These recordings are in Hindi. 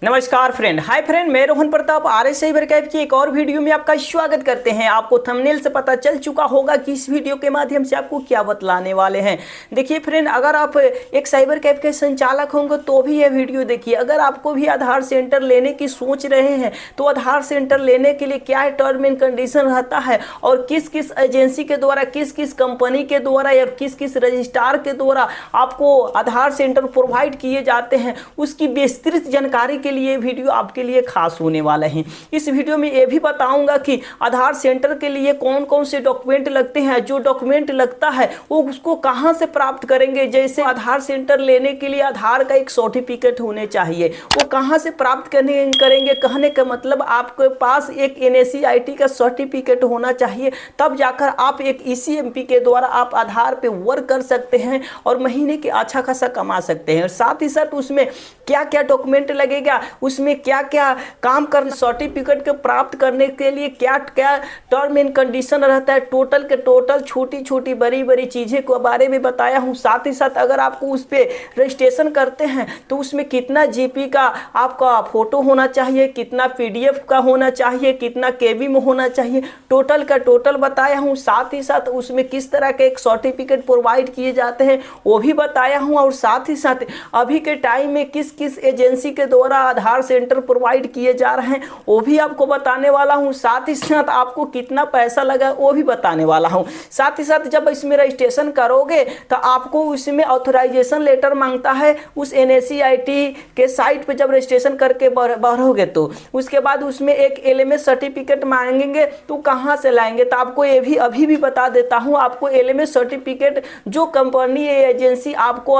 नमस्कार फ्रेंड, हाय फ्रेंड, मैं रोहन प्रताप आरएस साइबर कैफ की एक और वीडियो में आपका स्वागत करते हैं। आपको थंबनेल से पता चल चुका होगा कि इस वीडियो के माध्यम से आपको क्या बतलाने वाले हैं। देखिए फ्रेंड, अगर आप एक साइबर कैफ के संचालक होंगे तो भी यह वीडियो देखिए। अगर आपको भी आधार सेंटर लेने की सोच रहे हैं तो आधार सेंटर लेने के लिए क्या टर्म एंड कंडीशन रहता है और किस किस एजेंसी के द्वारा, किस किस कंपनी के द्वारा या किस किस रजिस्ट्रार के द्वारा आपको आधार सेंटर प्रोवाइड किए जाते हैं, उसकी विस्तृत जानकारी के लिए वीडियो आपके लिए खास होने वाला है। इस वीडियो में ये भी बताऊंगा कि आधार सेंटर के लिए कौन कौन से डॉक्यूमेंट लगते हैं, जो डॉक्यूमेंट लगता है वो उसको कहां से प्राप्त करेंगे। जैसे आधार सेंटर लेने के लिए आधार का एक सर्टिफिकेट होने चाहिए, वो कहां से प्राप्त करेंगे। कहने का मतलब आपके पास एक NACIT का सर्टिफिकेट होना चाहिए, तब जाकर आप एक ECMP के द्वारा आप आधार पे वर्क कर सकते हैं और महीने के अच्छा खासा कमा सकते हैं। साथ ही साथ उसमें क्या क्या डॉक्यूमेंट लगेगा, उसमें क्या क्या काम कर, सर्टिफिकेट को प्राप्त करने के लिए क्या क्या टर्म एंड कंडीशन रहता है, टोटल के टोटल छोटी छोटी बड़ी बड़ी चीज़ें के बारे में बताया हूँ। साथ ही साथ अगर आपको उस पर रजिस्ट्रेशन करते हैं तो उसमें कितना GB का आपका फोटो होना चाहिए, कितना PDF का होना चाहिए, कितना KB में होना चाहिए, टोटल का टोटल बताया हूँ। साथ ही साथ उसमें किस तरह के एक सर्टिफिकेट प्रोवाइड किए जाते हैं वो भी बताया हूँ। और साथ ही साथ अभी के टाइम में किस किस एजेंसी के द्वारा आधार सेंटर प्रोवाइड किए जा रहे हैं वो भी आपको बताने वाला हूं। साथ ही साथ आपको कितना पैसा लगा वो भी बताने वाला हूं। साथ ही साथ जब इसमें रजिस्ट्रेशन करोगे तो आपको उसमें ऑथराइजेशन लेटर मांगता है। उस NACIT के साइट पे जब रजिस्ट्रेशन करके बढ़ोगे तो उसके बाद उसमें एक LMS सर्टिफिकेट मांगेंगे, तो कहाँ से लाएंगे। तो आपको ये भी अभी भी बता देता हूँ, आपको LMS सर्टिफिकेट जो कंपनी या एजेंसी आपको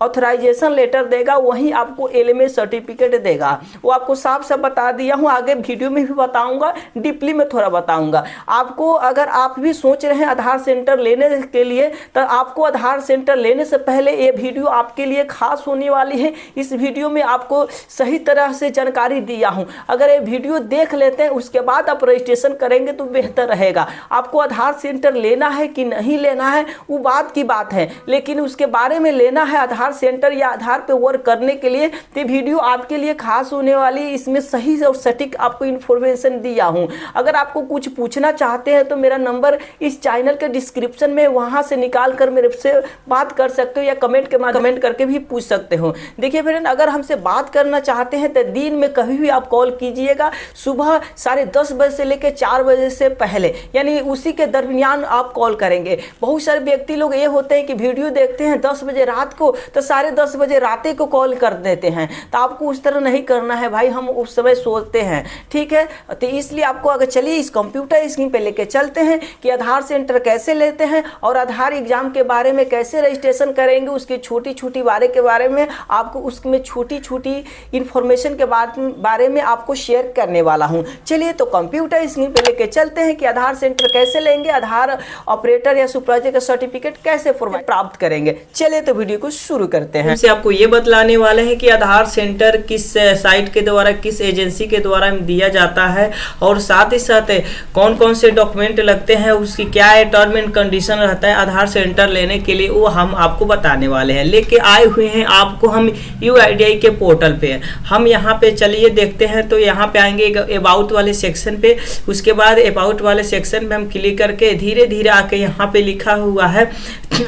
ऑथराइजेशन लेटर देगा वहीं आपको LMS सर्टिफिकेट देगा। वो आपको साफ साफ बता दिया हूँ, आगे वीडियो में भी बताऊंगा, डीपली में थोड़ा बताऊंगा आपको। अगर आप भी सोच रहे हैं आधार सेंटर लेने के लिए तो आपको आधार सेंटर लेने से पहले ये वीडियो आपके लिए खास होने वाली है। इस वीडियो में आपको सही तरह से जानकारी दिया हूँ। अगर ये वीडियो देख लेते हैं उसके बाद आप रजिस्ट्रेशन करेंगे तो बेहतर रहेगा। आपको आधार सेंटर लेना है कि नहीं लेना है वो बात की बात है, लेकिन उसके बारे में लेना है आधार सेंटर या आधार पे वर्क करने के लिए तो वीडियो आपके लिए खास होने वाली। इसमें सही और सटीक आपको इन्फॉर्मेशन दिया हूं। अगर आपको कुछ पूछना चाहते हैं तो मेरा नंबर इस चैनल के डिस्क्रिप्शन में, वहां से निकाल कर मेरे से बात कर सकते हो या कमेंट करके भी पूछ सकते हो। देखिए फ्रेंड, अगर हमसे बात करना चाहते हैं तो दिन में कभी भी आप कॉल कीजिएगा, सुबह 10:30 बजे से लेकर 4 बजे से पहले, यानी उसी के दरमियान आप कॉल करेंगे। बहुत सारे व्यक्ति लोग ये होते हैं कि वीडियो देखते हैं 10 बजे रात को तो 10:30 बजे रात को कॉल कर देते हैं। तो आपको उस तरह नहीं करना है भाई, हम उस समय सोचते हैं, ठीक है। तो इसलिए आपको अगर चलिए इस कंप्यूटर स्क्रीन पे लेके चलते हैं कि आधार सेंटर कैसे लेते हैं और आधार एग्जाम के बारे में कैसे रजिस्ट्रेशन करेंगे, उसकी छोटी छोटी के बारे में आपको, उसमें छोटी छोटी इंफॉर्मेशन के बारे में आपको शेयर करने वाला हूं। चलिए तो कंप्यूटर स्क्रीन पे लेके चलते हैं कि आधार सेंटर कैसे लेंगे, आधार ऑपरेटर या सुपरवाइजर का सर्टिफिकेट कैसे प्राप्त करेंगे। चलिए तो वीडियो को शुरू करते हैं। इससे आपको ये बतलाने वाले हैं कि आधार सेंटर किस साइट के द्वारा, किस एजेंसी के द्वारा दिया जाता है और साथ ही साथ कौन कौन से डॉक्यूमेंट लगते हैं, उसकी क्या है टर्म एंड कंडीशन रहता है आधार सेंटर लेने के लिए, वो हम आपको बताने वाले हैं। लेके आए हुए हैं आपको हम UIDAI के पोर्टल पे। हम यहाँ पे चलिए देखते हैं। तो यहाँ पे आएंगे अबाउट वाले सेक्शन पे, उसके बाद अबाउट वाले सेक्शन पे हम क्लिक करके धीरे धीरे आके यहाँ पे लिखा हुआ है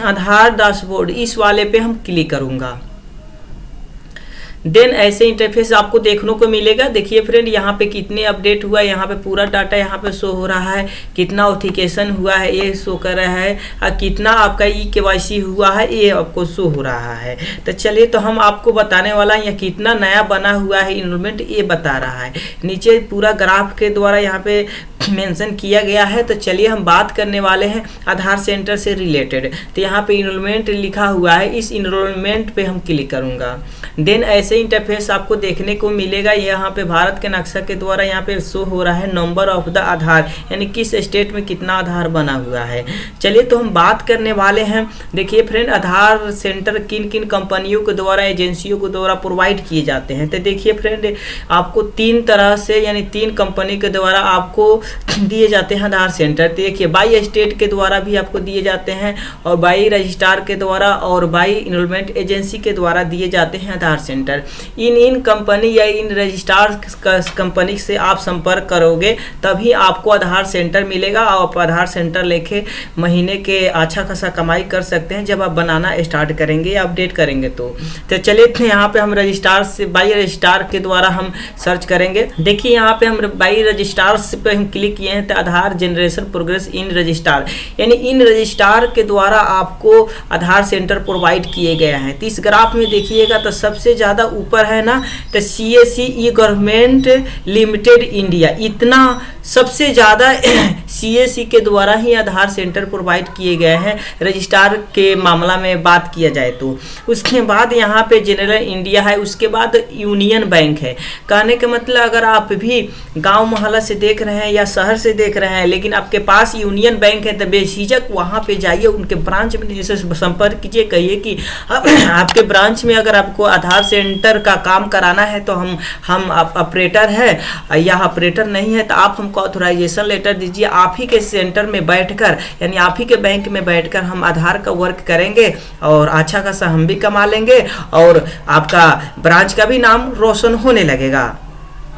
आधार डैशबोर्ड, इस वाले पे हम क्लिक करूँगा। देन ऐसे इंटरफेस आपको देखने को मिलेगा। देखिए फ्रेंड, यहाँ पे कितने अपडेट हुआ है, यहाँ पे पूरा डाटा यहाँ पे शो हो रहा है, कितना ऑथेंटिकेशन हुआ है ये शो कर रहा है, और कितना आपका KYC हुआ है ये आपको शो हो रहा है। तो चलिए तो हम आपको बताने वाला है, या कितना नया बना हुआ है इनरोलमेंट ये बता रहा है। नीचे पूरा ग्राफ के द्वारा यहाँ पे मेंशन किया गया है। तो चलिए हम बात करने वाले हैं आधार सेंटर से रिलेटेड। तो यहाँ पे इनरोलमेंट लिखा हुआ है, इस इनरोलमेंट पे हम क्लिक करूँगा। देन ऐसे इंटरफेस आपको देखने को मिलेगा। यहाँ पे भारत के नक्शा के द्वारा यहाँ पे शो हो रहा है नंबर ऑफ द आधार, यानी किस स्टेट में कितना आधार बना हुआ है। चलिए तो हम बात करने वाले हैं। देखिए फ्रेंड, आधार सेंटर किन किन कंपनियों के द्वारा, एजेंसियों के द्वारा प्रोवाइड किए जाते हैं। तो देखिए फ्रेंड, आपको 3 तरह से, यानी 3 कंपनी के द्वारा आपको दिए जाते हैं आधार सेंटर। देखिए बाई स्टेट के द्वारा भी आपको दिए जाते हैं और बाई रजिस्ट्रार के द्वारा और बाई इनरोलमेंट एजेंसी के द्वारा दिए जाते हैं आधार सेंटर। इन कंपनी या इन रजिस्ट्रार कंपनी से आप संपर्क करोगे तभी आपको आधार सेंटर मिलेगा। आप आधार सेंटर लेके महीने के अच्छा खासा कमाई कर सकते हैं जब आप बनाना स्टार्ट करेंगे या अपडेट करेंगे। तो चलिए यहाँ पे हम रजिस्ट्रार से बाई रजिस्ट्रार के द्वारा हम सर्च करेंगे। देखिए यहाँ पे हम बाई रजिस्ट्रार पे हम क्लिक किए हैं तो आधार जनरेशन प्रोग्रेस इन रजिस्ट्रार, यानी इन रजिस्ट्रार के द्वारा आपको आधार सेंटर प्रोवाइड किए गए हैं। तो इस ग्राफ में देखिएगा तो सबसे ज़्यादा ऊपर है ना तो CSC ई गवर्नमेंट लिमिटेड इंडिया, इतना सबसे ज़्यादा CSC के द्वारा ही आधार सेंटर प्रोवाइड किए गए हैं रजिस्ट्रार के मामला में बात किया जाए तो। उसके बाद यहाँ पे जनरल इंडिया है, उसके बाद यूनियन बैंक है। कहने का मतलब अगर आप भी गांव मोहल्ला से देख रहे हैं या शहर से देख रहे हैं लेकिन आपके पास यूनियन बैंक है तो बेझिझक वहाँ पे जाइए, उनके ब्रांच में जैसे संपर्क कीजिए, कहिए कि आपके ब्रांच में अगर आपको आधार सेंटर का काम कराना है तो हम ऑपरेटर है या ऑपरेटर नहीं है तो आप हमको ऑथराइजेशन लेटर दीजिए। आप ही के सेंटर में बैठकर यानी आप ही के बैंक में बैठकर हम आधार का वर्क करेंगे और अच्छा खासा हम भी कमा लेंगे और आपका ब्रांच का भी नाम रोशन होने लगेगा।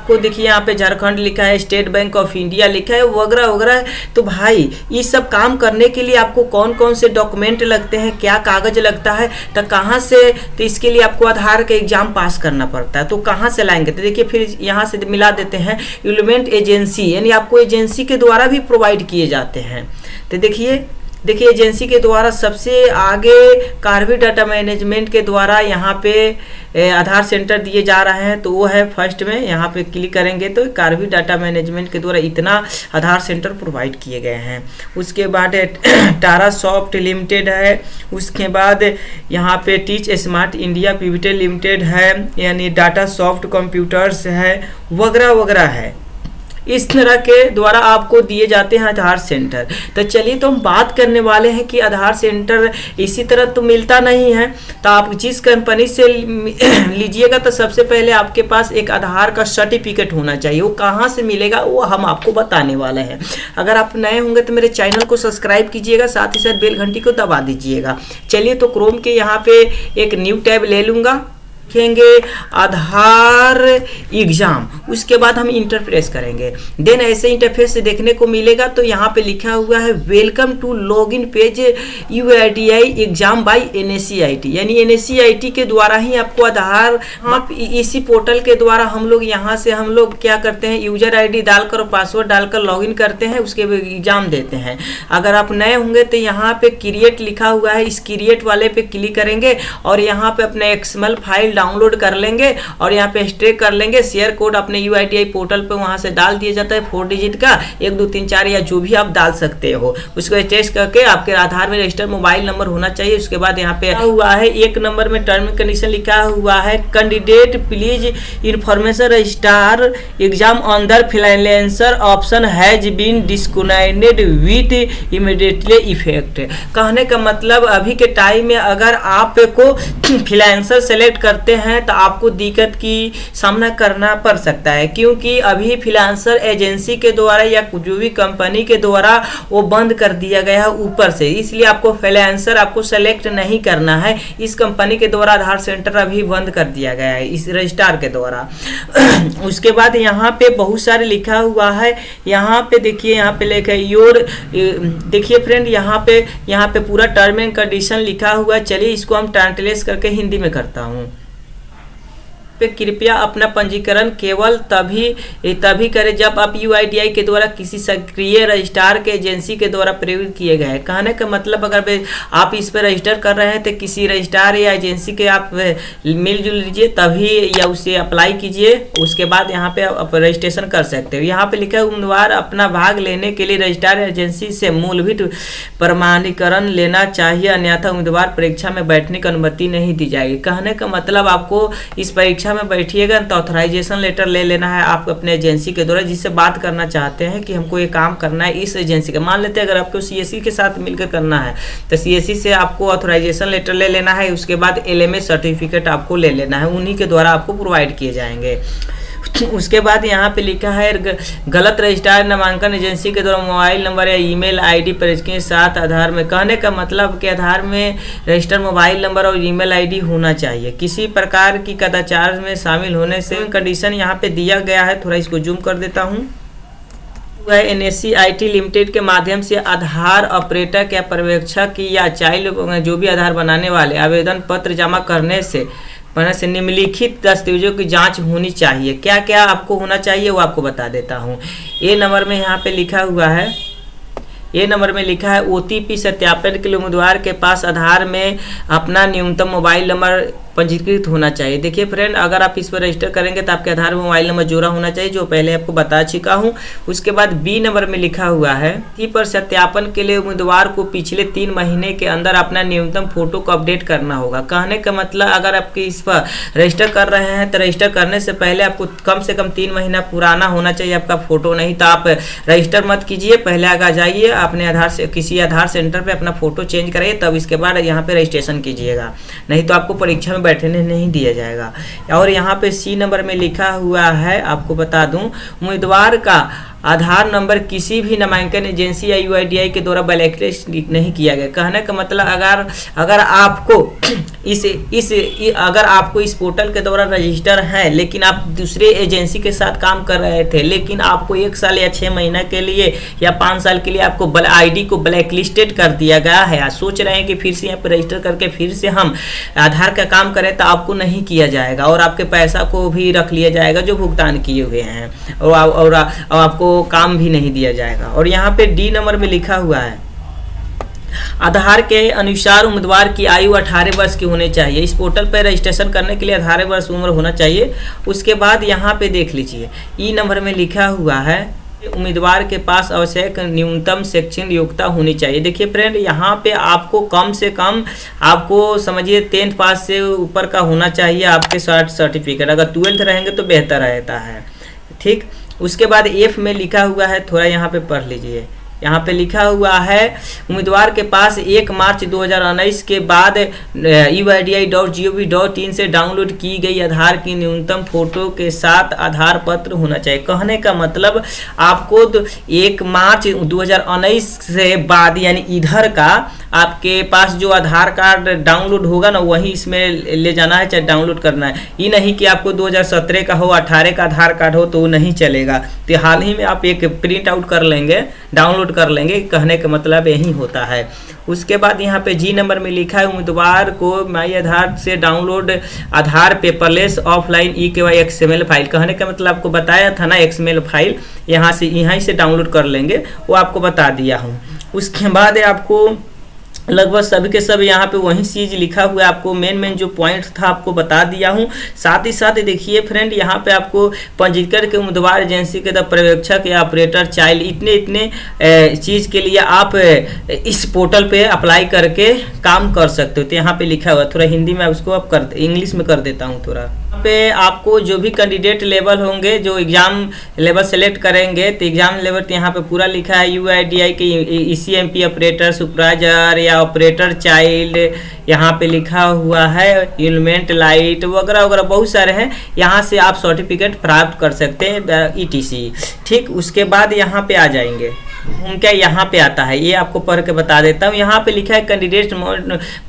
को देखिए यहाँ पे झारखंड लिखा है, स्टेट बैंक ऑफ इंडिया लिखा है, वगैरह वगैरह। तो भाई ये सब काम करने के लिए आपको कौन कौन से डॉक्यूमेंट लगते हैं, क्या कागज लगता है, तो कहाँ से, तो इसके लिए आपको आधार का एग्जाम पास करना पड़ता है। तो कहाँ से लाएंगे तो देखिए फिर यहाँ से मिला देते हैं एलिमेंट एजेंसी, यानी आपको एजेंसी के द्वारा भी प्रोवाइड किए जाते हैं। तो देखिए एजेंसी के द्वारा सबसे आगे कार्वी डाटा मैनेजमेंट के द्वारा यहाँ पे आधार सेंटर दिए जा रहे हैं। तो वो है फर्स्ट में, यहाँ पे क्लिक करेंगे तो कार्वी डाटा मैनेजमेंट के द्वारा इतना आधार सेंटर प्रोवाइड किए गए हैं। उसके बाद टारा सॉफ्ट लिमिटेड है, उसके बाद यहाँ पे टीच स्मार्ट इंडिया पिविटेल लिमिटेड है, यानी डाटा सॉफ्ट कंप्यूटर्स है, वगैरह वगैरह है। इस तरह के द्वारा आपको दिए जाते हैं आधार सेंटर। तो चलिए तो हम बात करने वाले हैं कि आधार सेंटर इसी तरह तो मिलता नहीं है। तो आप जिस कंपनी से लीजिएगा तो सबसे पहले आपके पास एक आधार का सर्टिफिकेट होना चाहिए। वो कहाँ से मिलेगा वो हम आपको बताने वाले हैं। अगर आप नए होंगे तो मेरे चैनल को सब्सक्राइब कीजिएगा, साथ ही साथ बेल घंटी को दबा दीजिएगा। चलिए तो क्रोम के यहाँ पे एक न्यू टैब ले लूँगा, लिखेंगे आधार एग्जाम, उसके बाद हम इंटरप्रेस करेंगे। देन ऐसे इंटरफेस से देखने को मिलेगा। तो यहाँ पे लिखा हुआ है welcome to login page UIDAI exam by NSCIT, यानी NSCIT के द्वारा ही आपको आधार इसी पोर्टल के द्वारा हम लोग यहाँ से हम लोग क्या करते हैं, यूजर ID डालकर और पासवर्ड डालकर लॉगिन करते हैं, उसके एग्जाम देते हैं। अगर आप नए होंगे तो यहाँ पे क्रिएट लिखा हुआ है, इस क्रिएट वाले पे क्लिक करेंगे और यहाँ पे अपने XML फाइल डाउनलोड कर लेंगे और यहाँ पे स्ट्रेक कर लेंगे। शेयर कोड अपने UIDAI पोर्टल पे वहां से डाल दिया जाता है 4 डिजिट का, 1 2 3 4 या जो भी आप डाल सकते हो। उसको टेस्ट करके आपके आधार में रजिस्टर्ड मोबाइल नंबर होना चाहिए। उसके बाद यहाँ पे हुआ है 1 नंबर में टर्म एंड कंडीशन लिखा हुआ है, candidate please information registrar exam on the freelancer option has been disconnected with immediately effect. कहने का मतलब अभी के टाइम में अगर आपको फ्रीलांसर सेलेक्ट करते हैं तो आपको दिक्कत की सामना करना पड़ सकता है, क्योंकि अभी फ्रीलांसर एजेंसी के द्वारा या जो भी कंपनी के द्वारा वो बंद कर दिया गया है ऊपर से, इसलिए आपको फ्रीलांसर आपको सेलेक्ट नहीं करना है। इस कंपनी के द्वारा आधार सेंटर अभी बंद कर दिया गया है इस रजिस्ट्रार के द्वारा। उसके बाद यहाँ पे बहुत सारे लिखा हुआ है, यहाँ पे देखिए यहाँ पे लिखा है योर, देखिए फ्रेंड यहाँ पे पूरा टर्म एंड कंडीशन लिखा हुआ है। चलिए इसको हम ट्रांसलेट करके हिंदी में करता हूँ। पे कृपया अपना पंजीकरण केवल तभी करें जब आप UIDAI के द्वारा किसी सक्रिय रजिस्ट्रार के एजेंसी के द्वारा प्रयुक्त किए गए हैं। कहने का मतलब अगर आप इस पर रजिस्टर कर रहे हैं तो किसी रजिस्ट्रार या एजेंसी के आप मिलजुल लीजिए तभी, या उसे अप्लाई कीजिए, उसके बाद यहाँ पे आप रजिस्ट्रेशन कर सकते हो। यहाँ पे लिखा है उम्मीदवार अपना भाग लेने के लिए रजिस्ट्रार एजेंसी से मूलभूत प्रमाणीकरण लेना चाहिए, अन्यथा उम्मीदवार परीक्षा में बैठने की अनुमति नहीं दी जाएगी। कहने का मतलब आपको इस परीक्षा में बैठिएगा तो ऑथराइजेशन लेटर ले लेना है आप अपने एजेंसी के द्वारा, जिससे बात करना चाहते हैं कि हमको ये काम करना है इस एजेंसी का। मान लेते हैं अगर आपको CSC के साथ मिलकर करना है तो CSC से आपको ऑथराइजेशन लेटर ले लेना है, उसके बाद LMA सर्टिफिकेट आपको ले लेना है, उन्हीं के द्वारा आपको प्रोवाइड किए जाएंगे। उसके बाद यहाँ पे लिखा है गलत रजिस्ट्रार नामांकन एजेंसी के द्वारा मोबाइल नंबर या ईमेल आईडी पर के साथ आधार में। कहने का मतलब कि आधार में रजिस्टर्ड मोबाइल नंबर और ईमेल आईडी होना चाहिए। किसी प्रकार की कदाचार में शामिल होने से कंडीशन यहाँ पे दिया गया है, थोड़ा इसको जूम कर देता हूँ। NSE IT लिमिटेड के माध्यम से आधार ऑपरेटर या पर्यवेक्षक या चाइल्ड जो भी आधार बनाने वाले आवेदन पत्र जमा करने से निम्नलिखित दस्तावेजों की जांच होनी चाहिए। क्या क्या आपको होना चाहिए वो आपको बता देता हूँ। ए नंबर में यहाँ पे लिखा हुआ है, ए नंबर में लिखा है OTP सत्यापन के लिए उम्मीदवार के पास आधार में अपना न्यूनतम मोबाइल नंबर पंजीकृत होना चाहिए। देखिए फ्रेंड, अगर आप इस पर रजिस्टर करेंगे तो आपके आधार में मोबाइल नंबर जोड़ा होना चाहिए, जो पहले आपको बता चुका हूँ। उसके बाद बी नंबर में लिखा हुआ है इसी पर सत्यापन के लिए उम्मीदवार को पिछले 3 महीने के अंदर अपना न्यूनतम फोटो को अपडेट करना होगा। कहने का मतलब अगर आपके इस पर रजिस्टर कर रहे हैं तो रजिस्टर करने से पहले आपको कम से कम 3 महीना पुराना होना चाहिए आपका फोटो। नहीं तो आप रजिस्टर मत कीजिए, पहले आगे जाइए अपने आधार से किसी आधार सेंटर पे अपना फोटो चेंज कराइए, तब इसके बाद यहाँ पे रजिस्ट्रेशन कीजिएगा, नहीं तो आपको परीक्षा में बैठने नहीं दिया जाएगा। और यहाँ पे सी नंबर में लिखा हुआ है, आपको बता दूं, उम्मीदवार का आधार नंबर किसी भी नामांकन एजेंसी या UIDAI के द्वारा ब्लैकलिस्ट नहीं किया गया। कहने का मतलब अगर आपको अगर आपको इस पोर्टल के द्वारा रजिस्टर है, लेकिन आप दूसरे एजेंसी के साथ काम कर रहे थे, लेकिन आपको 1 साल या 6 महीना के लिए या 5 साल के लिए आपको ID को ब्लैकलिस्टेड कर दिया गया है, आप सोच रहे हैं कि फिर से यहाँ पर रजिस्टर करके फिर से हम आधार का काम करें, तो आपको नहीं किया जाएगा और आपके पैसा को भी रख लिया जाएगा जो भुगतान किए हुए हैं, और आपको काम भी नहीं दिया जाएगा। और यहाँ पे डी नंबर में लिखा हुआ है आधार के अनुसार उम्मीदवार की आयु 18 वर्ष की होनी चाहिए। इस पोर्टल पर रजिस्ट्रेशन करने के लिए 18 वर्ष उम्र होना चाहिए। उसके बाद यहाँ पे देख लीजिए ई नंबर में लिखा हुआ है उम्मीदवार के पास आवश्यक न्यूनतम शैक्षणिक योग्यता होनी चाहिए। देखिए फ्रेंड, यहाँ पे आपको कम से कम आपको समझिए 10th पास से ऊपर का होना चाहिए आपके सर्टिफिकेट। अगर 12th रहेंगे तो बेहतर रहता है, ठीक। उसके बाद एफ में लिखा हुआ है, थोड़ा यहाँ पे पढ़ लीजिए। यहाँ पे लिखा हुआ है उम्मीदवार के पास 1 मार्च 2019 के बाद UIDAI.gov.in से डाउनलोड की गई आधार की न्यूनतम फोटो के साथ आधार पत्र होना चाहिए। कहने का मतलब आपको 1 मार्च 2019 से बाद यानी इधर का आपके पास जो आधार कार्ड डाउनलोड होगा ना, वही इसमें ले जाना है, चाहे डाउनलोड करना है। ये नहीं कि आपको 2017 का हो, 18 का आधार कार्ड हो तो वो नहीं चलेगा। तो हाल ही में आप एक प्रिंट आउट कर लेंगे, डाउनलोड कर लेंगे, कहने का मतलब यही होता है। उसके बाद यहाँ पे जी नंबर में लिखा है उम्मीदवार को माई आधार से download Aadhaar paperless offline EKY XML file. कहने का मतलब आपको बताया था ना, XML फाइल यहाँ से डाउनलोड कर लेंगे, वो आपको बता दिया हूँ। उसके बाद आपको लगभग सभी के सब यहाँ पे वही चीज लिखा हुआ है, आपको मेन जो पॉइंट था आपको बता दिया हूँ। साथ ही साथ देखिए फ्रेंड, यहाँ पे आपको पंजीकृत के उम्मीदवार एजेंसी के पर्यवेक्षक या ऑपरेटर चाइल्ड इतने चीज के लिए आप इस पोर्टल पे अप्लाई करके काम कर सकते हो। तो यहाँ पे लिखा हुआ, थोड़ा हिंदी में उसको आप इंग्लिश में कर देता हूँ थोड़ा। यहाँ पे आपको जो भी कैंडिडेट लेवल होंगे, जो एग्जाम लेवल सेलेक्ट करेंगे, तो एग्जाम लेवल यहाँ पे पूरा लिखा है UIDAI के ECMP ऑपरेटर सुपरवाइजर या ऑपरेटर चाइल्ड, यहाँ पे लिखा हुआ है एलिमेंट लाइट वगैरह वगैरह बहुत सारे हैं। यहाँ से आप सर्टिफिकेट प्राप्त कर सकते हैं ETC, ठीक। उसके बाद यहाँ पे आ जाएंगे, उनका यहाँ पे आता है, ये आपको पढ़ के बता देता हूँ। यहाँ पे लिखा है candidate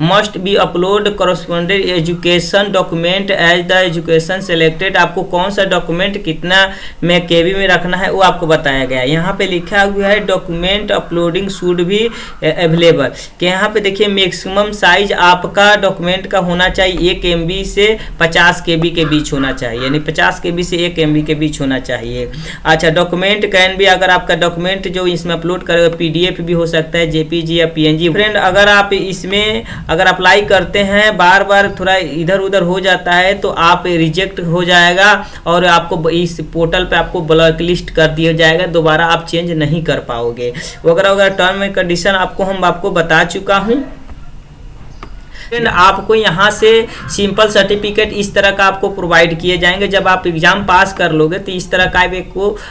must be upload correspondent education document as the education selected. आपको कौन सा डॉक्यूमेंट कितना में KB में रखना है वो आपको बताया गया है। यहाँ पे लिखा हुआ है डॉक्यूमेंट अपलोडिंग शुड भी अवेलेबल, कि यहाँ पे देखिए मैक्सिमम साइज आपका डॉक्यूमेंट का होना चाहिए 1 MB से 50 KB के बीच होना चाहिए, यानी 50 KB से 1 MB के बीच होना चाहिए। अच्छा, डॉक्यूमेंट कैन भी, अगर आपका डॉक्यूमेंट जो इसमें अपलोड करेगा PDF भी हो सकता है, JPG या PNG। फ्रेंड, अगर आप इसमें अगर अप्लाई करते हैं बार बार थोड़ा इधर उधर हो जाता है तो आप रिजेक्ट हो जाएगा और आपको इस पोर्टल पे आपको ब्लैक लिस्ट कर दिया जाएगा, दोबारा आप चेंज नहीं कर पाओगे वगैरह वगैरह। टर्म एंड कंडीशन हम आपको बता चुका हूँ। आपको यहाँ से सिंपल सर्टिफिकेट इस तरह का आपको प्रोवाइड किए जाएंगे। जब आप एग्जाम पास कर लोगे तो इस तरह का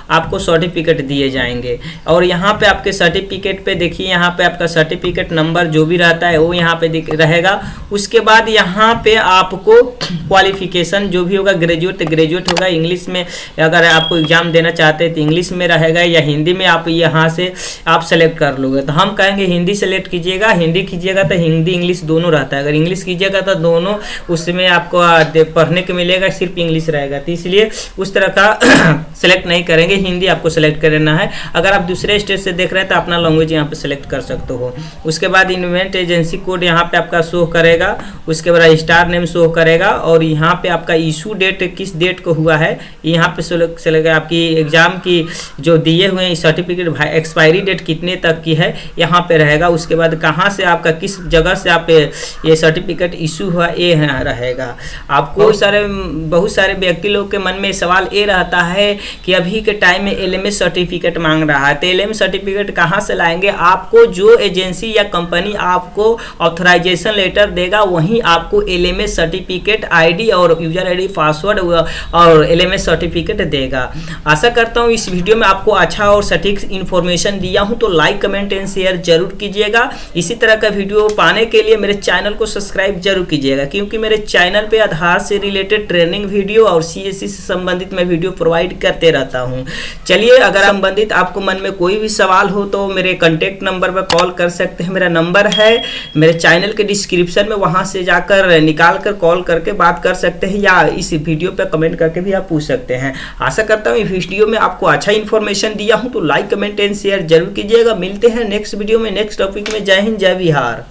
आपको सर्टिफिकेट दिए जाएंगे। और यहाँ पे आपके सर्टिफिकेट पे देखिए, यहाँ पे आपका सर्टिफिकेट नंबर जो भी रहता है वो यहाँ पे रहेगा। उसके बाद यहाँ पे आपको क्वालिफिकेशन जो भी होगा, ग्रेजुएट होगा। इंग्लिश में अगर आपको एग्जाम देना चाहते हैं तो इंग्लिश में रहेगा या हिंदी में आप यहाँ से आप सेलेक्ट कर लोगे। तो हम कहेंगे हिंदी सेलेक्ट कीजिएगा, हिंदी कीजिएगा तो हिंदी इंग्लिश दोनों रहता है। अगर इंग्लिश कीजिएगा तो दोनों उसमें आपको पढ़ने को मिलेगा, सिर्फ इंग्लिश रहेगा। तो इसलिए उस तरह का सेलेक्ट नहीं करेंगे, हिंदी आपको सेलेक्ट करना है। अगर आप दूसरे स्टेट से देख रहे हैं तो अपना लैंग्वेज यहाँ पे सेलेक्ट कर सकते हो। उसके बाद इन्वेंट एजेंसी कोड यहाँ पे आपका शो करेगा। उसके बाद रजिस्ट्रार नेम शो करेगा और यहाँ पे आपका इशू डेट किस डेट को हुआ है यहाँ पे चलेगा। आपकी एग्जाम की जो दिए हुए सर्टिफिकेट एक्सपायरी डेट कितने तक की है यहाँ पे रहेगा। उसके बाद कहाँ से आपका किस जगह से आप ये सर्टिफिकेट इशू हुआ ये रहेगा। आपको बहुत सारे व्यक्ति लोग के मन में सवाल ये रहता है कि अभी के टाइम में एलएमएस सर्टिफिकेट मांग रहा है, तो एलएमएस सर्टिफिकेट कहाँ से लाएंगे? आपको जो एजेंसी या कंपनी आपको ऑथराइजेशन लेटर देगा वहीं आपको एलएमएस सर्टिफिकेट आईडी और यूजर आईडी पासवर्ड और एलएमएस सर्टिफिकेट देगा। आशा करता हूँ इस वीडियो में आपको अच्छा और सटीक इन्फॉर्मेशन दिया हूँ, तो लाइक कमेंट एंड शेयर जरूर कीजिएगा। इसी तरह का वीडियो पाने के लिए मेरे चैनल को सब्सक्राइब जरूर कीजिएगा, क्योंकि मेरे चैनल पे आधार से रिलेटेड ट्रेनिंग वीडियो और सीएससी से संबंधित मैं वीडियो प्रोवाइड करते रहता हूँ। चलिए, अगर संबंधित आपको मन में कोई भी सवाल हो तो मेरे कॉन्टेक्ट नंबर पर कॉल कर सकते हैं। मेरा नंबर है मेरे चैनल के डिस्क्रिप्शन में, वहां से जाकर निकाल कर कॉल करके बात कर सकते हैं या इस वीडियो पे कमेंट करके भी आप पूछ सकते हैं। आशा करता हूँ इस वीडियो में आपको अच्छा इन्फॉर्मेशन दिया हूँ, तो लाइक कमेंट एंड शेयर जरूर कीजिएगा। मिलते हैं नेक्स्ट वीडियो में नेक्स्ट टॉपिक में। जय हिंद, जय बिहार।